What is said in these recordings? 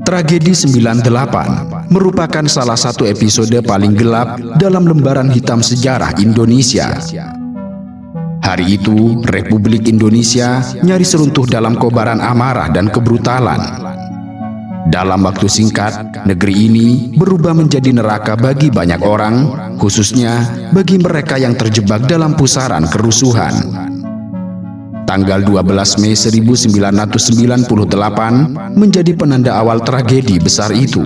Tragedi 98 merupakan salah satu episode paling gelap dalam lembaran hitam sejarah Indonesia. Hari itu, Republik Indonesia nyaris runtuh dalam kobaran amarah dan kebrutalan. Dalam waktu singkat, negeri ini berubah menjadi neraka bagi banyak orang, khususnya bagi mereka yang terjebak dalam pusaran kerusuhan. Tanggal 12 Mei 1998 menjadi penanda awal tragedi besar itu.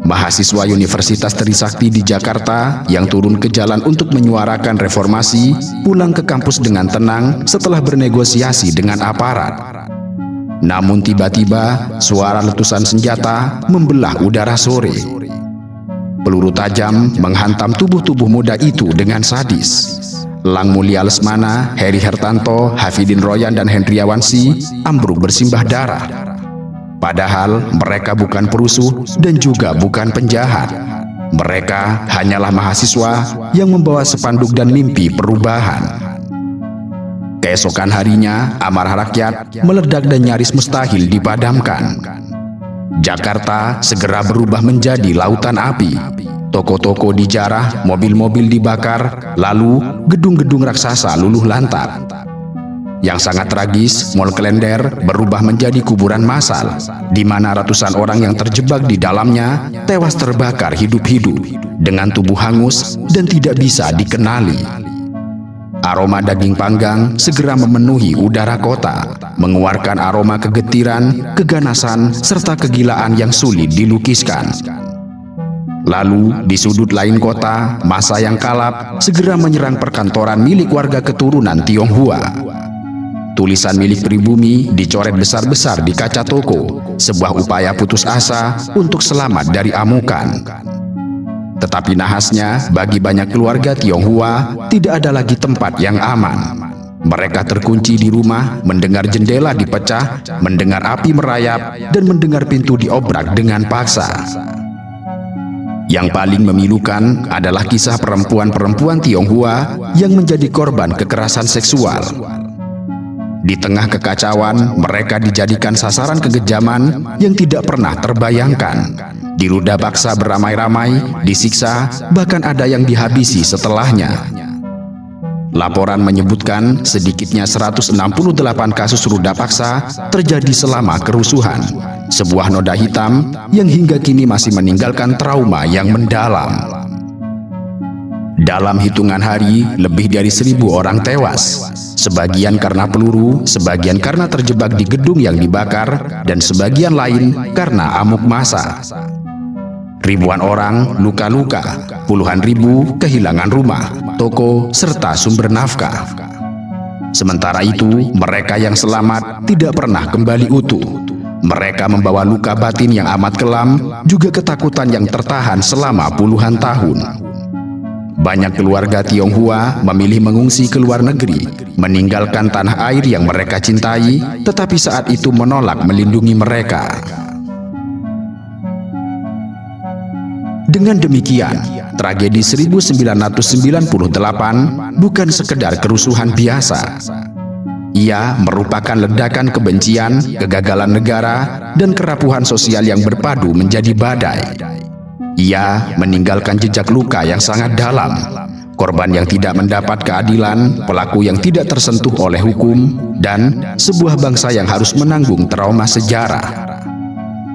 Mahasiswa Universitas Trisakti di Jakarta yang turun ke jalan untuk menyuarakan reformasi pulang ke kampus dengan tenang setelah bernegosiasi dengan aparat. Namun tiba-tiba suara letusan senjata membelah udara sore. Peluru tajam menghantam tubuh-tubuh muda itu dengan sadis. Lang Mulia Lesmana, Heri Hertanto, Hafidin Royan, dan Hendriawan Si ambruk bersimbah darah. Padahal mereka bukan perusuh dan juga bukan penjahat. Mereka hanyalah mahasiswa yang membawa spanduk dan mimpi perubahan. Keesokan harinya, amarah rakyat meledak dan nyaris mustahil dipadamkan. Jakarta segera berubah menjadi lautan api. Toko-toko dijarah, mobil-mobil dibakar, lalu gedung-gedung raksasa luluh lantak. Yang sangat tragis, Mall Klender berubah menjadi kuburan massal, di mana ratusan orang yang terjebak di dalamnya tewas terbakar hidup-hidup, dengan tubuh hangus dan tidak bisa dikenali. Aroma daging panggang segera memenuhi udara kota, mengeluarkan aroma kegetiran, keganasan, serta kegilaan yang sulit dilukiskan. Lalu, di sudut lain kota, massa yang kalap segera menyerang perkantoran milik warga keturunan Tionghoa. Tulisan milik pribumi dicoret besar-besar di kaca toko, sebuah upaya putus asa untuk selamat dari amukan. Tetapi nahasnya, bagi banyak keluarga Tionghoa, tidak ada lagi tempat yang aman. Mereka terkunci di rumah, mendengar jendela dipecah, mendengar api merayap, dan mendengar pintu diobrak dengan paksa. Yang paling memilukan adalah kisah perempuan-perempuan Tionghoa yang menjadi korban kekerasan seksual. Di tengah kekacauan, mereka dijadikan sasaran kekejaman yang tidak pernah terbayangkan. Diruda paksa beramai-ramai, disiksa, bahkan ada yang dihabisi setelahnya. Laporan menyebutkan sedikitnya 168 kasus ruda paksa terjadi selama kerusuhan. Sebuah noda hitam yang hingga kini masih meninggalkan trauma yang mendalam. Dalam hitungan hari, lebih dari 1.000 orang tewas. Sebagian karena peluru, sebagian karena terjebak di gedung yang dibakar, dan sebagian lain karena amuk massa. Ribuan orang luka-luka, puluhan ribu kehilangan rumah, toko, serta sumber nafkah. Sementara itu, mereka yang selamat tidak pernah kembali utuh. Mereka membawa luka batin yang amat kelam, juga ketakutan yang tertahan selama puluhan tahun. Banyak keluarga Tionghoa memilih mengungsi ke luar negeri, meninggalkan tanah air yang mereka cintai, tetapi saat itu menolak melindungi mereka. Dengan demikian, tragedi 1998 bukan sekedar kerusuhan biasa. Ia merupakan ledakan kebencian, kegagalan negara, dan kerapuhan sosial yang berpadu menjadi badai. Ia meninggalkan jejak luka yang sangat dalam, korban yang tidak mendapat keadilan, pelaku yang tidak tersentuh oleh hukum, dan sebuah bangsa yang harus menanggung trauma sejarah.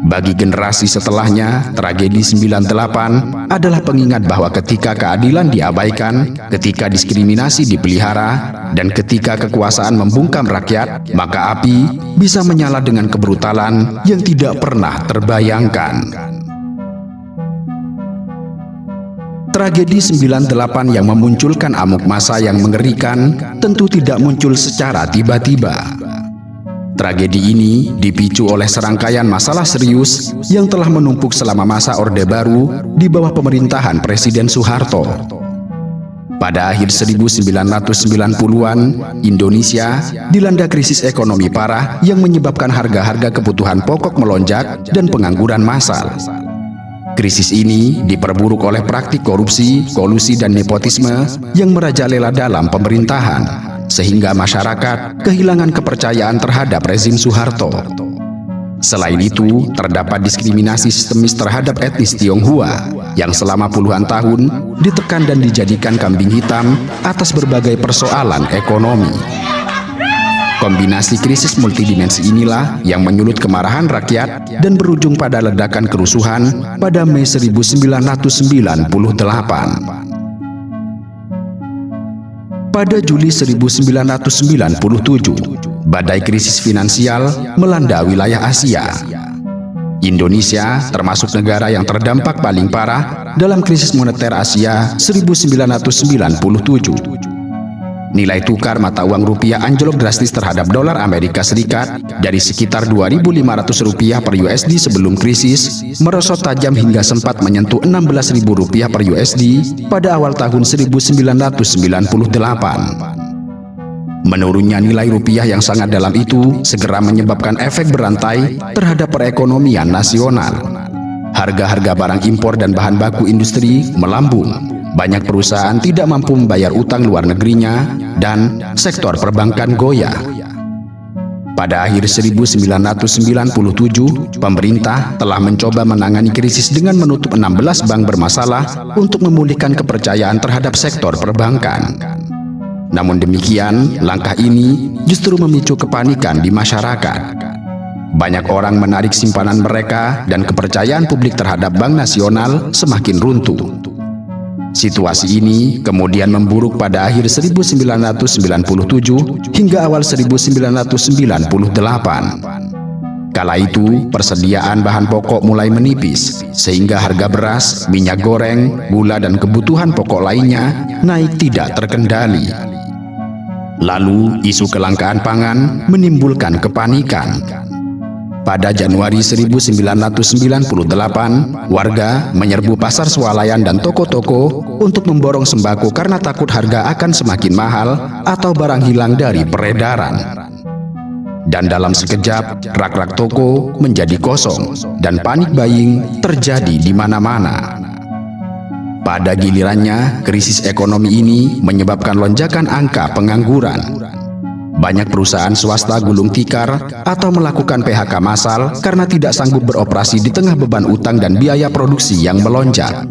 Bagi generasi setelahnya, tragedi 98 adalah pengingat bahwa ketika keadilan diabaikan, ketika diskriminasi dipelihara, dan ketika kekuasaan membungkam rakyat, maka api bisa menyala dengan kebrutalan yang tidak pernah terbayangkan. Tragedi 98 yang memunculkan amuk massa yang mengerikan tentu tidak muncul secara tiba-tiba. Tragedi ini dipicu oleh serangkaian masalah serius yang telah menumpuk selama masa Orde Baru di bawah pemerintahan Presiden Soeharto. Pada akhir 1990-an, Indonesia dilanda krisis ekonomi parah yang menyebabkan harga-harga kebutuhan pokok melonjak dan pengangguran massal. Krisis ini diperburuk oleh praktik korupsi, kolusi, dan nepotisme yang merajalela dalam pemerintahan, sehingga masyarakat kehilangan kepercayaan terhadap rezim Soeharto. Selain itu, terdapat diskriminasi sistemis terhadap etnis Tionghoa yang selama puluhan tahun ditekan dan dijadikan kambing hitam atas berbagai persoalan ekonomi. Kombinasi krisis multidimensi inilah yang menyulut kemarahan rakyat dan berujung pada ledakan kerusuhan pada Mei 1998. Pada Juli 1997, badai krisis finansial melanda wilayah Asia. Indonesia termasuk negara yang terdampak paling parah dalam krisis moneter Asia 1997. Nilai tukar mata uang rupiah anjlok drastis terhadap dolar Amerika Serikat dari sekitar Rp2.500 per USD sebelum krisis merosot tajam hingga sempat menyentuh Rp16.000 per USD pada awal tahun 1998. Menurunnya nilai rupiah yang sangat dalam itu segera menyebabkan efek berantai terhadap perekonomian nasional. Harga-harga barang impor dan bahan baku industri melambung. Banyak perusahaan tidak mampu membayar utang luar negerinya dan sektor perbankan goyah. Pada akhir 1997, pemerintah telah mencoba menangani krisis dengan menutup 16 bank bermasalah untuk memulihkan kepercayaan terhadap sektor perbankan. Namun demikian, langkah ini justru memicu kepanikan di masyarakat. Banyak orang menarik simpanan mereka dan kepercayaan publik terhadap Bank Nasional semakin runtuh. Situasi ini kemudian memburuk pada akhir 1997 hingga awal 1998. Kala itu, persediaan bahan pokok mulai menipis, sehingga harga beras, minyak goreng, gula, dan kebutuhan pokok lainnya naik tidak terkendali. Lalu, isu kelangkaan pangan menimbulkan kepanikan. Pada Januari 1998, warga menyerbu pasar swalayan dan toko-toko untuk memborong sembako karena takut harga akan semakin mahal atau barang hilang dari peredaran. Dan dalam sekejap, rak-rak toko menjadi kosong dan panik buying terjadi di mana-mana. Pada gilirannya, krisis ekonomi ini menyebabkan lonjakan angka pengangguran. Banyak perusahaan swasta gulung tikar atau melakukan PHK massal karena tidak sanggup beroperasi di tengah beban utang dan biaya produksi yang melonjak.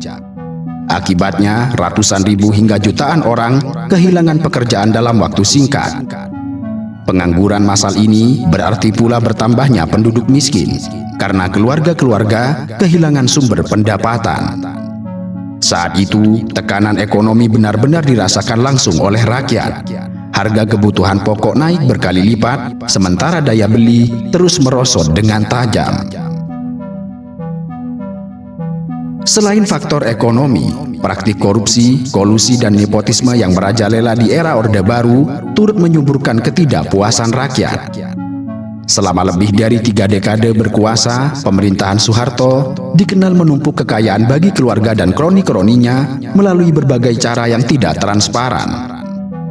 Akibatnya, ratusan ribu hingga jutaan orang kehilangan pekerjaan dalam waktu singkat. Pengangguran massal ini berarti pula bertambahnya penduduk miskin karena keluarga-keluarga kehilangan sumber pendapatan. Saat itu, tekanan ekonomi benar-benar dirasakan langsung oleh rakyat. Harga kebutuhan pokok naik berkali lipat, sementara daya beli terus merosot dengan tajam. Selain faktor ekonomi, praktik korupsi, kolusi, dan nepotisme yang merajalela di era Orde Baru turut menyuburkan ketidakpuasan rakyat. Selama lebih dari 3 dekade berkuasa, pemerintahan Soeharto dikenal menumpuk kekayaan bagi keluarga dan kroni-kroninya melalui berbagai cara yang tidak transparan.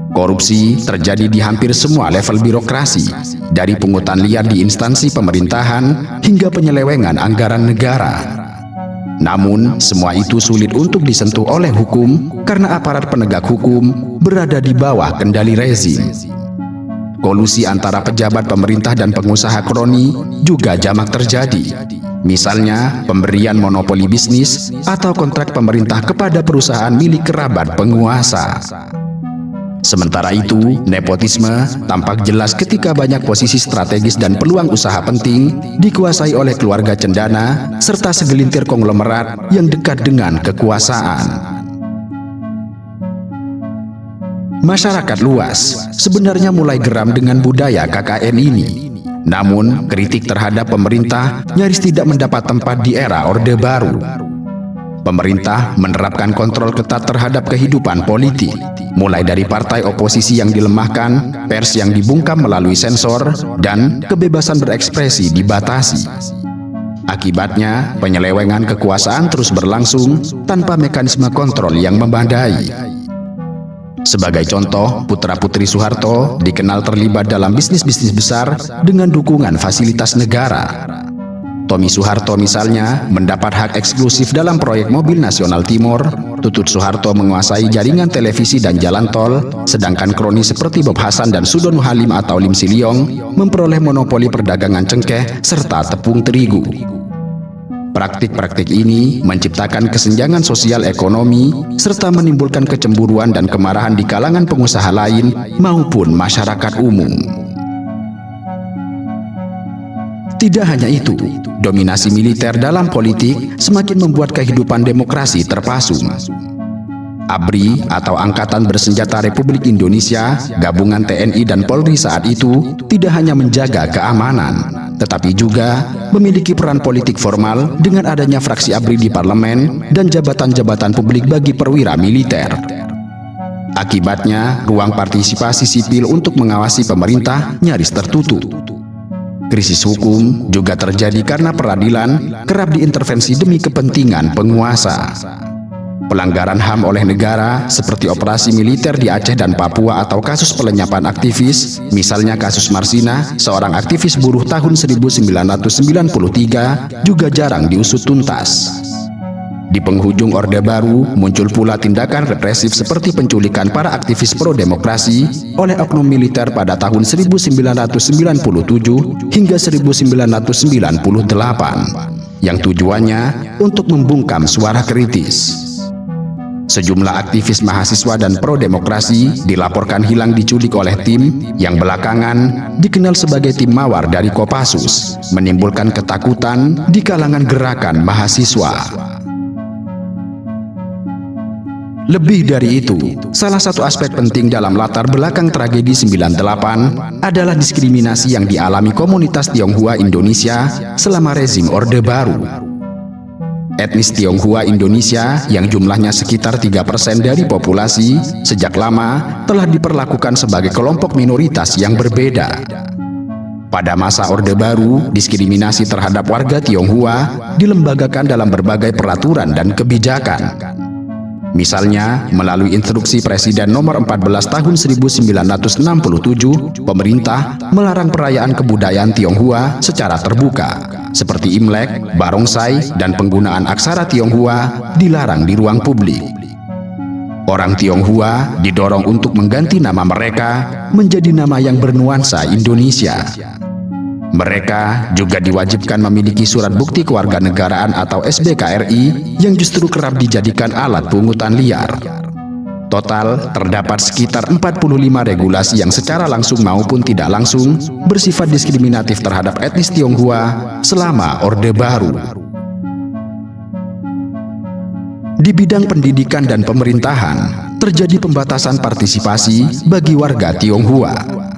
Korupsi terjadi di hampir semua level birokrasi, dari pungutan liar di instansi pemerintahan hingga penyelewengan anggaran negara. Namun, semua itu sulit untuk disentuh oleh hukum karena aparat penegak hukum berada di bawah kendali rezim. Kolusi antara pejabat pemerintah dan pengusaha kroni juga jamak terjadi. Misalnya, pemberian monopoli bisnis atau kontrak pemerintah kepada perusahaan milik kerabat penguasa. Sementara itu, nepotisme tampak jelas ketika banyak posisi strategis dan peluang usaha penting dikuasai oleh keluarga cendana serta segelintir konglomerat yang dekat dengan kekuasaan. Masyarakat luas sebenarnya mulai geram dengan budaya KKN ini. Namun, kritik terhadap pemerintah nyaris tidak mendapat tempat di era Orde Baru. Pemerintah menerapkan kontrol ketat terhadap kehidupan politik, mulai dari partai oposisi yang dilemahkan, pers yang dibungkam melalui sensor, dan kebebasan berekspresi dibatasi. Akibatnya, penyelewengan kekuasaan terus berlangsung tanpa mekanisme kontrol yang memadai. Sebagai contoh, putra-putri Soeharto dikenal terlibat dalam bisnis-bisnis besar dengan dukungan fasilitas negara. Tommy Soeharto misalnya mendapat hak eksklusif dalam proyek mobil nasional Timor Tutut Soeharto menguasai jaringan televisi dan jalan tol, sedangkan kroni seperti Bob Hasan dan Sudono Halim atau Lim Siliong memperoleh monopoli perdagangan cengkeh serta tepung terigu. Praktik-praktik ini menciptakan kesenjangan sosial ekonomi serta menimbulkan kecemburuan dan kemarahan di kalangan pengusaha lain maupun masyarakat umum. Tidak hanya itu, dominasi militer dalam politik semakin membuat kehidupan demokrasi terpasung. ABRI atau Angkatan Bersenjata Republik Indonesia, gabungan TNI dan Polri saat itu tidak hanya menjaga keamanan, tetapi juga memiliki peran politik formal dengan adanya fraksi ABRI di parlemen dan jabatan-jabatan publik bagi perwira militer. Akibatnya, ruang partisipasi sipil untuk mengawasi pemerintah nyaris tertutup. Krisis hukum juga terjadi karena peradilan kerap diintervensi demi kepentingan penguasa. Pelanggaran HAM oleh negara seperti operasi militer di Aceh dan Papua atau kasus pelenyapan aktivis, misalnya kasus Marsina, seorang aktivis buruh tahun 1993, juga jarang diusut tuntas. Di penghujung Orde Baru muncul pula tindakan represif seperti penculikan para aktivis pro-demokrasi oleh oknum militer pada tahun 1997 hingga 1998 yang tujuannya untuk membungkam suara kritis. Sejumlah aktivis mahasiswa dan pro-demokrasi dilaporkan hilang diculik oleh tim yang belakangan dikenal sebagai tim mawar dari Kopassus, menimbulkan ketakutan di kalangan gerakan mahasiswa. Lebih dari itu, salah satu aspek penting dalam latar belakang tragedi 98 adalah diskriminasi yang dialami komunitas Tionghoa Indonesia selama rezim Orde Baru. Etnis Tionghoa Indonesia yang jumlahnya sekitar 3% dari populasi sejak lama telah diperlakukan sebagai kelompok minoritas yang berbeda. Pada masa Orde Baru, diskriminasi terhadap warga Tionghoa dilembagakan dalam berbagai peraturan dan kebijakan. Misalnya, melalui instruksi Presiden nomor 14 tahun 1967, pemerintah melarang perayaan kebudayaan Tionghoa secara terbuka, seperti Imlek, Barongsai, dan penggunaan aksara Tionghoa dilarang di ruang publik. Orang Tionghoa didorong untuk mengganti nama mereka menjadi nama yang bernuansa Indonesia. Mereka juga diwajibkan memiliki surat bukti kewarganegaraan atau SBKRI yang justru kerap dijadikan alat pungutan liar. Total, terdapat sekitar 45 regulasi yang secara langsung maupun tidak langsung bersifat diskriminatif terhadap etnis Tionghoa selama Orde Baru. Di bidang pendidikan dan pemerintahan, terjadi pembatasan partisipasi bagi warga Tionghoa.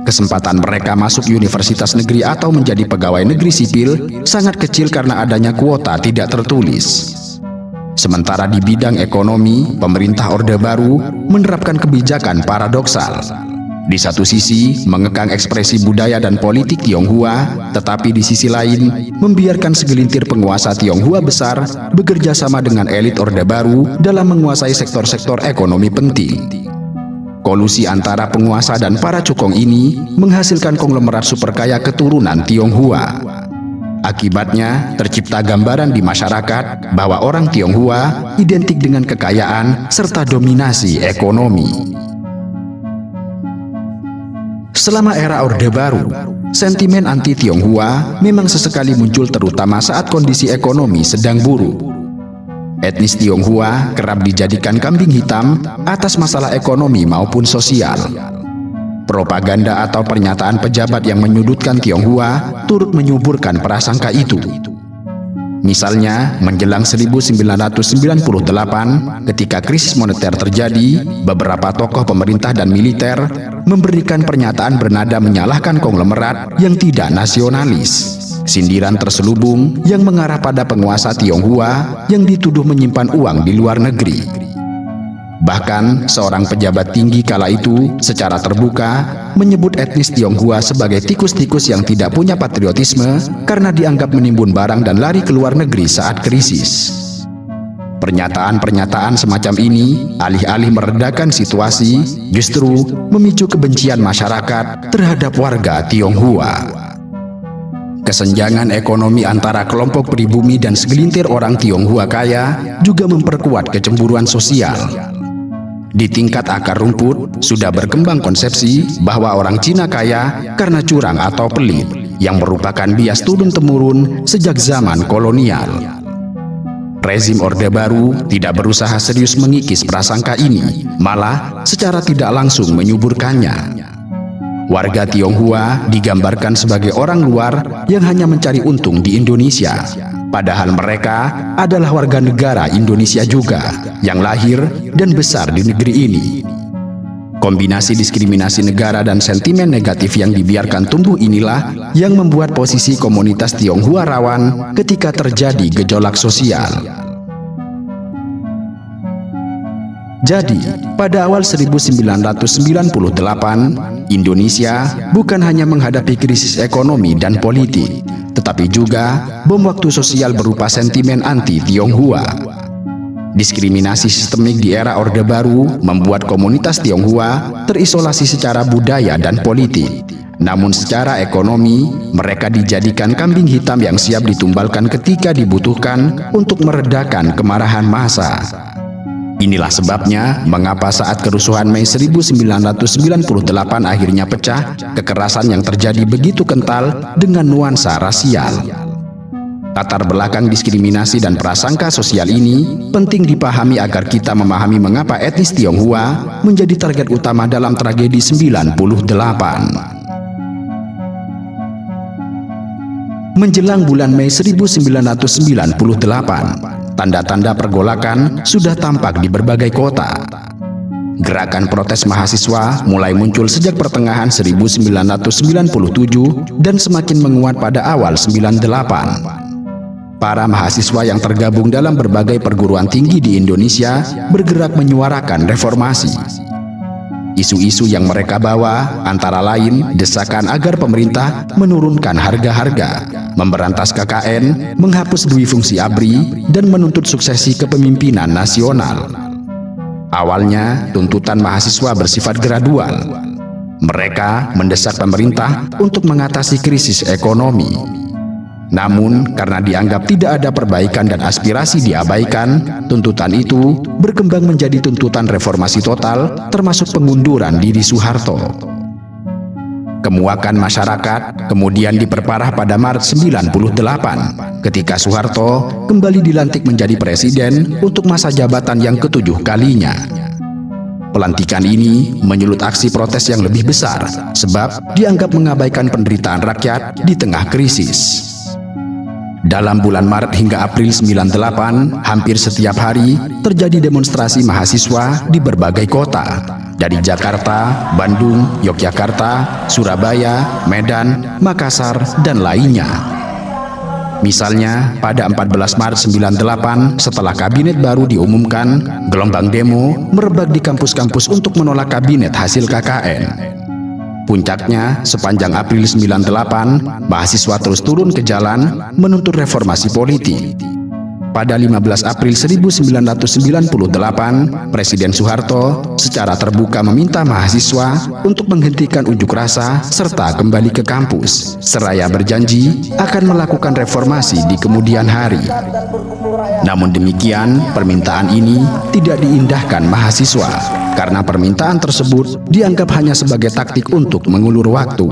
Kesempatan mereka masuk universitas negeri atau menjadi pegawai negeri sipil sangat kecil karena adanya kuota tidak tertulis. Sementara di bidang ekonomi, pemerintah Orde Baru menerapkan kebijakan paradoksal. Di satu sisi, mengekang ekspresi budaya dan politik Tionghoa, tetapi di sisi lain, membiarkan segelintir penguasa Tionghoa besar bekerja sama dengan elit Orde Baru dalam menguasai sektor-sektor ekonomi penting. Kolusi antara penguasa dan para cukong ini menghasilkan konglomerat superkaya keturunan Tionghoa. Akibatnya, tercipta gambaran di masyarakat bahwa orang Tionghoa identik dengan kekayaan serta dominasi ekonomi. Selama era Orde Baru, sentimen anti-Tionghoa memang sesekali muncul terutama saat kondisi ekonomi sedang buruk. Etnis Tionghoa kerap dijadikan kambing hitam atas masalah ekonomi maupun sosial. Propaganda atau pernyataan pejabat yang menyudutkan Tionghoa turut menyuburkan prasangka itu. Misalnya, menjelang 1998, ketika krisis moneter terjadi, beberapa tokoh pemerintah dan militer memberikan pernyataan bernada menyalahkan konglomerat yang tidak nasionalis. Sindiran terselubung yang mengarah pada penguasa Tionghoa yang dituduh menyimpan uang di luar negeri. Bahkan, seorang pejabat tinggi kala itu secara terbuka menyebut etnis Tionghoa sebagai tikus-tikus yang tidak punya patriotisme karena dianggap menimbun barang dan lari ke luar negeri saat krisis. Pernyataan-pernyataan semacam ini, alih-alih meredakan situasi, justru memicu kebencian masyarakat terhadap warga Tionghoa. Kesenjangan ekonomi antara kelompok pribumi dan segelintir orang Tionghoa kaya juga memperkuat kecemburuan sosial. Di tingkat akar rumput, sudah berkembang konsepsi bahwa orang Cina kaya karena curang atau pelit, yang merupakan bias turun-temurun sejak zaman kolonial. Rezim Orde Baru tidak berusaha serius mengikis prasangka ini, malah secara tidak langsung menyuburkannya. Warga Tionghoa digambarkan sebagai orang luar yang hanya mencari untung di Indonesia, padahal mereka adalah warga negara Indonesia juga, yang lahir dan besar di negeri ini. Kombinasi diskriminasi negara dan sentimen negatif yang dibiarkan tumbuh inilah yang membuat posisi komunitas Tionghoa rawan ketika terjadi gejolak sosial. Jadi, pada awal 1998, Indonesia bukan hanya menghadapi krisis ekonomi dan politik, tetapi juga bom waktu sosial berupa sentimen anti-Tionghoa. Diskriminasi sistemik di era Orde Baru membuat komunitas Tionghoa terisolasi secara budaya dan politik. Namun secara ekonomi, mereka dijadikan kambing hitam yang siap ditumbalkan ketika dibutuhkan untuk meredakan kemarahan massa. Inilah sebabnya mengapa saat kerusuhan Mei 1998 akhirnya pecah, kekerasan yang terjadi begitu kental dengan nuansa rasial. Latar belakang diskriminasi dan prasangka sosial ini penting dipahami agar kita memahami mengapa etnis Tionghoa menjadi target utama dalam tragedi 98. Menjelang bulan Mei 1998, tanda-tanda pergolakan sudah tampak di berbagai kota. Gerakan protes mahasiswa mulai muncul sejak pertengahan 1997 dan semakin menguat pada awal 98. Para mahasiswa yang tergabung dalam berbagai perguruan tinggi di Indonesia bergerak menyuarakan reformasi. Isu-isu yang mereka bawa antara lain desakan agar pemerintah menurunkan harga-harga, memberantas KKN, menghapus dui fungsi ABRI, dan menuntut suksesi kepemimpinan nasional. Awalnya, tuntutan mahasiswa bersifat gradual. Mereka mendesak pemerintah untuk mengatasi krisis ekonomi. Namun, karena dianggap tidak ada perbaikan dan aspirasi diabaikan, tuntutan itu berkembang menjadi tuntutan reformasi total, termasuk pengunduran diri Soeharto. Kemuakan masyarakat kemudian diperparah pada Maret 98, ketika Soeharto kembali dilantik menjadi presiden untuk masa jabatan yang ke-7 kalinya. Pelantikan ini menyulut aksi protes yang lebih besar, sebab dianggap mengabaikan penderitaan rakyat di tengah krisis. Dalam bulan Maret hingga April 98, hampir setiap hari terjadi demonstrasi mahasiswa di berbagai kota, dari Jakarta, Bandung, Yogyakarta, Surabaya, Medan, Makassar, dan lainnya. Misalnya, pada 14 Maret 98, setelah kabinet baru diumumkan, gelombang demo merebak di kampus-kampus untuk menolak kabinet hasil KKN. Puncaknya, sepanjang April 98, mahasiswa terus turun ke jalan menuntut reformasi politik. Pada 15 April 1998, Presiden Soeharto secara terbuka meminta mahasiswa untuk menghentikan unjuk rasa serta kembali ke kampus, seraya berjanji akan melakukan reformasi di kemudian hari. Namun demikian, permintaan ini tidak diindahkan mahasiswa, karena permintaan tersebut dianggap hanya sebagai taktik untuk mengulur waktu.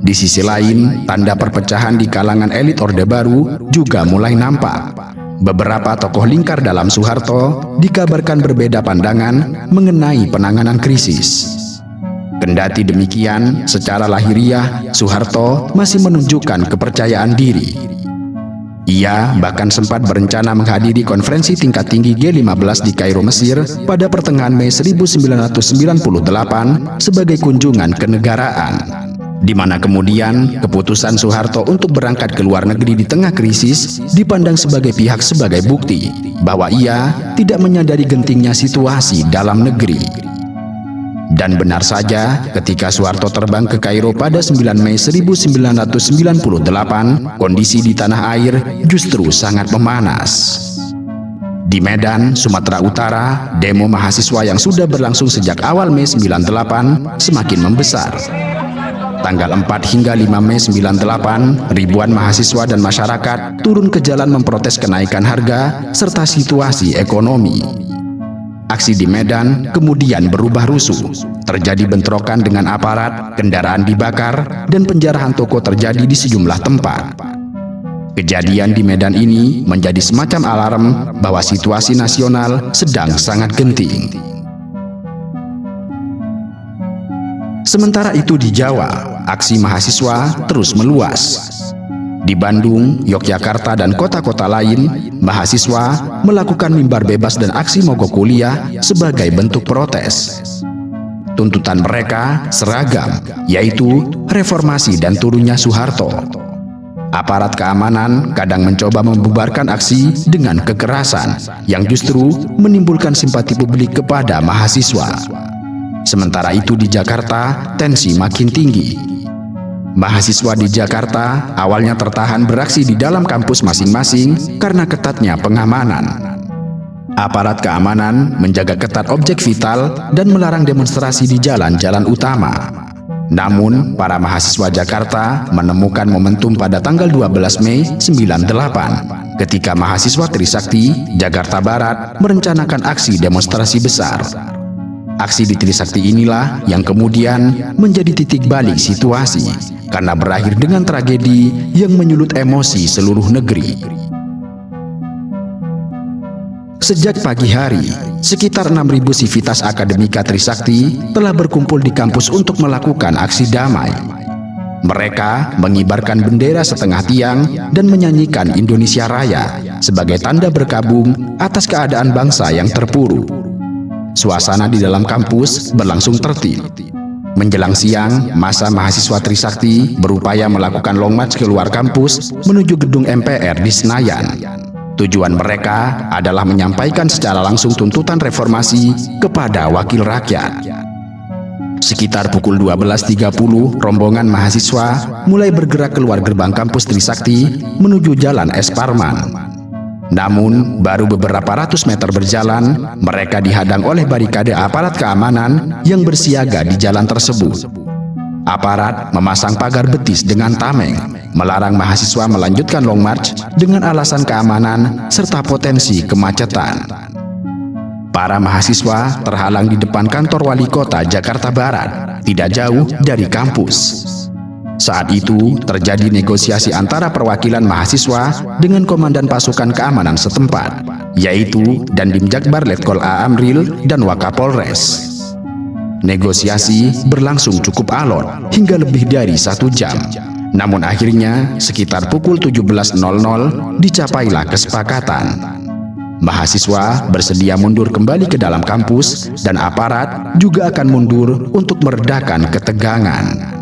Di sisi lain, tanda perpecahan di kalangan elit Orde Baru juga mulai nampak. Beberapa tokoh lingkar dalam Soeharto dikabarkan berbeda pandangan mengenai penanganan krisis. Kendati demikian, secara lahiriah, Soeharto masih menunjukkan kepercayaan diri. Ia bahkan sempat berencana menghadiri konferensi tingkat tinggi G15 di Kairo, Mesir pada pertengahan Mei 1998 sebagai kunjungan kenegaraan, di mana kemudian keputusan Soeharto untuk berangkat ke luar negeri di tengah krisis dipandang sebagai pihak sebagai bukti bahwa ia tidak menyadari gentingnya situasi dalam negeri. Dan benar saja, ketika Soeharto terbang ke Kairo pada 9 Mei 1998, kondisi di tanah air justru sangat memanas. Di Medan, Sumatera Utara, demo mahasiswa yang sudah berlangsung sejak awal Mei 98 semakin membesar. tanggal 4 hingga 5 Mei 98, ribuan mahasiswa dan masyarakat turun ke jalan memprotes kenaikan harga serta situasi ekonomi. Aksi di Medan kemudian berubah rusuh. Terjadi bentrokan dengan aparat, kendaraan dibakar, dan penjarahan toko terjadi di sejumlah tempat. Kejadian di Medan ini menjadi semacam alarm bahwa situasi nasional sedang sangat genting. Sementara itu di Jawa, aksi mahasiswa terus meluas. Di Bandung, Yogyakarta, dan kota-kota lain, mahasiswa melakukan mimbar bebas dan aksi mogok kuliah sebagai bentuk protes. Tuntutan mereka seragam, yaitu reformasi dan turunnya Soeharto. Aparat keamanan kadang mencoba membubarkan aksi dengan kekerasan yang justru menimbulkan simpati publik kepada mahasiswa. Sementara itu di Jakarta, tensi makin tinggi. Mahasiswa di Jakarta awalnya tertahan beraksi di dalam kampus masing-masing karena ketatnya pengamanan. Aparat keamanan menjaga ketat objek vital dan melarang demonstrasi di jalan-jalan utama. Namun, para mahasiswa Jakarta menemukan momentum pada tanggal 12 Mei 98 ketika mahasiswa Trisakti, Jakarta Barat merencanakan aksi demonstrasi besar. Aksi di Trisakti inilah yang kemudian menjadi titik balik situasi karena berakhir dengan tragedi yang menyulut emosi seluruh negeri. Sejak pagi hari, sekitar 6.000 sivitas akademika Trisakti telah berkumpul di kampus untuk melakukan aksi damai. Mereka mengibarkan bendera setengah tiang dan menyanyikan Indonesia Raya sebagai tanda berkabung atas keadaan bangsa yang terpuruk. Suasana di dalam kampus berlangsung tertib. Menjelang siang, massa mahasiswa Trisakti berupaya melakukan long march keluar kampus menuju gedung MPR di Senayan. Tujuan mereka adalah menyampaikan secara langsung tuntutan reformasi kepada wakil rakyat. Sekitar pukul 12.30, rombongan mahasiswa mulai bergerak keluar gerbang kampus Trisakti menuju Jalan Es Parman. Namun, baru beberapa ratus meter berjalan, mereka dihadang oleh barikade aparat keamanan yang bersiaga di jalan tersebut. Aparat memasang pagar betis dengan tameng, melarang mahasiswa melanjutkan long march dengan alasan keamanan serta potensi kemacetan. Para mahasiswa terhalang di depan kantor wali kota Jakarta Barat, tidak jauh dari kampus. Saat itu terjadi negosiasi antara perwakilan mahasiswa dengan komandan pasukan keamanan setempat, yaitu Dandim Jakbar Letkol A. Amril dan Wakapolres. Negosiasi berlangsung cukup alot hingga lebih dari 1 jam. Namun akhirnya sekitar pukul 17.00 dicapailah kesepakatan. Mahasiswa bersedia mundur kembali ke dalam kampus dan aparat juga akan mundur untuk meredakan ketegangan.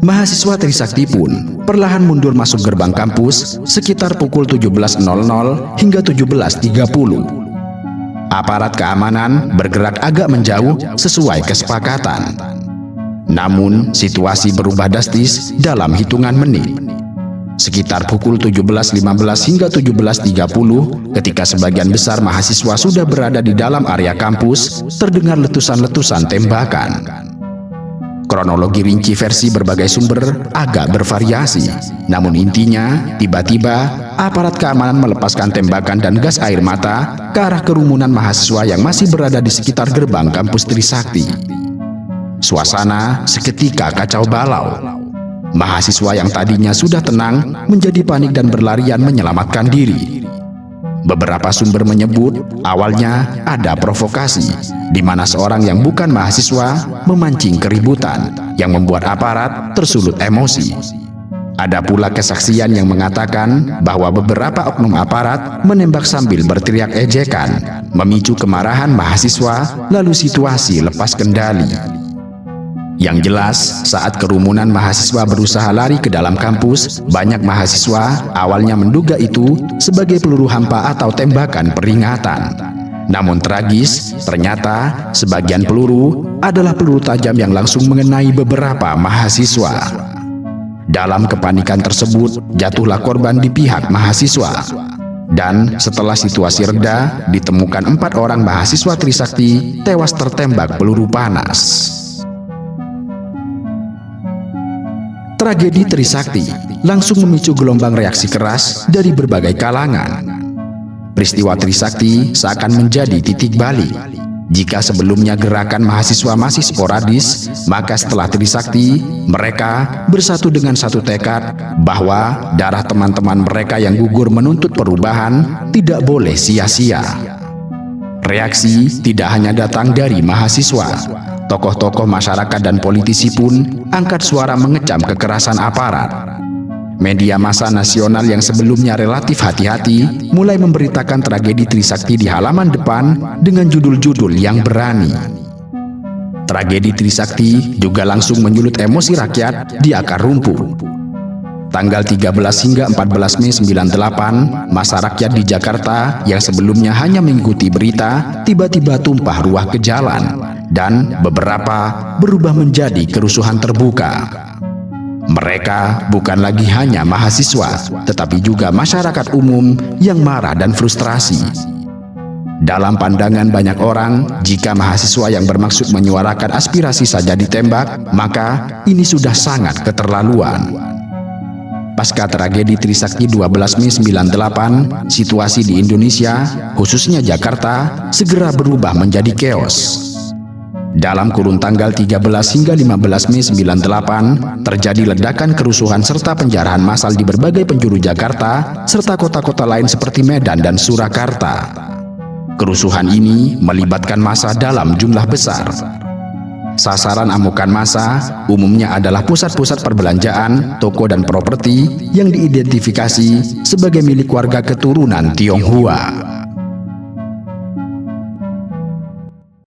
Mahasiswa Trisakti pun perlahan mundur masuk gerbang kampus sekitar pukul 17.00 hingga 17.30. Aparat keamanan bergerak agak menjauh sesuai kesepakatan. Namun, situasi berubah drastis dalam hitungan menit. Sekitar pukul 17.15 hingga 17.30, ketika sebagian besar mahasiswa sudah berada di dalam area kampus, terdengar letusan-letusan tembakan. Kronologi rinci versi berbagai sumber agak bervariasi, namun intinya tiba-tiba aparat keamanan melepaskan tembakan dan gas air mata ke arah kerumunan mahasiswa yang masih berada di sekitar gerbang kampus Trisakti. Suasana seketika kacau balau. Mahasiswa yang tadinya sudah tenang menjadi panik dan berlarian menyelamatkan diri. Beberapa sumber menyebut awalnya ada provokasi, di mana seorang yang bukan mahasiswa memancing keributan yang membuat aparat tersulut emosi. Ada pula kesaksian yang mengatakan bahwa beberapa oknum aparat menembak sambil berteriak ejekan, memicu kemarahan mahasiswa, lalu situasi lepas kendali. Yang jelas, saat kerumunan mahasiswa berusaha lari ke dalam kampus, banyak mahasiswa awalnya menduga itu sebagai peluru hampa atau tembakan peringatan. Namun tragis, ternyata sebagian peluru adalah peluru tajam yang langsung mengenai beberapa mahasiswa. Dalam kepanikan tersebut, jatuhlah korban di pihak mahasiswa. Dan setelah situasi reda, ditemukan 4 orang mahasiswa Trisakti tewas tertembak peluru panas. tragedi Trisakti langsung memicu gelombang reaksi keras dari berbagai kalangan. Peristiwa Trisakti seakan menjadi titik balik. Jika sebelumnya gerakan mahasiswa masih sporadis, maka setelah Trisakti, mereka bersatu dengan satu tekad bahwa darah teman-teman mereka yang gugur menuntut perubahan tidak boleh sia-sia. Reaksi tidak hanya datang dari mahasiswa. Tokoh-tokoh masyarakat dan politisi pun angkat suara mengecam kekerasan aparat. Media massa nasional yang sebelumnya relatif hati-hati mulai memberitakan tragedi Trisakti di halaman depan dengan judul-judul yang berani. Tragedi Trisakti juga langsung menyulut emosi rakyat di akar rumput. Tanggal 13 hingga 14 Mei 98, masa rakyat di Jakarta yang sebelumnya hanya mengikuti berita tiba-tiba tumpah ruah ke jalan dan beberapa berubah menjadi kerusuhan terbuka. Mereka bukan lagi hanya mahasiswa, tetapi juga masyarakat umum yang marah dan frustrasi. Dalam pandangan banyak orang, jika mahasiswa yang bermaksud menyuarakan aspirasi saja ditembak, maka ini sudah sangat keterlaluan. Pasca tragedi Trisakti 12 Mei 98, situasi di Indonesia, khususnya Jakarta, segera berubah menjadi keos. Dalam kurun tanggal 13 hingga 15 Mei 98, terjadi ledakan kerusuhan serta penjarahan massal di berbagai penjuru Jakarta, serta kota-kota lain seperti Medan dan Surakarta. Kerusuhan ini melibatkan massa dalam jumlah besar. Sasaran amukan massa umumnya adalah pusat-pusat perbelanjaan, toko dan properti yang diidentifikasi sebagai milik warga keturunan Tionghoa.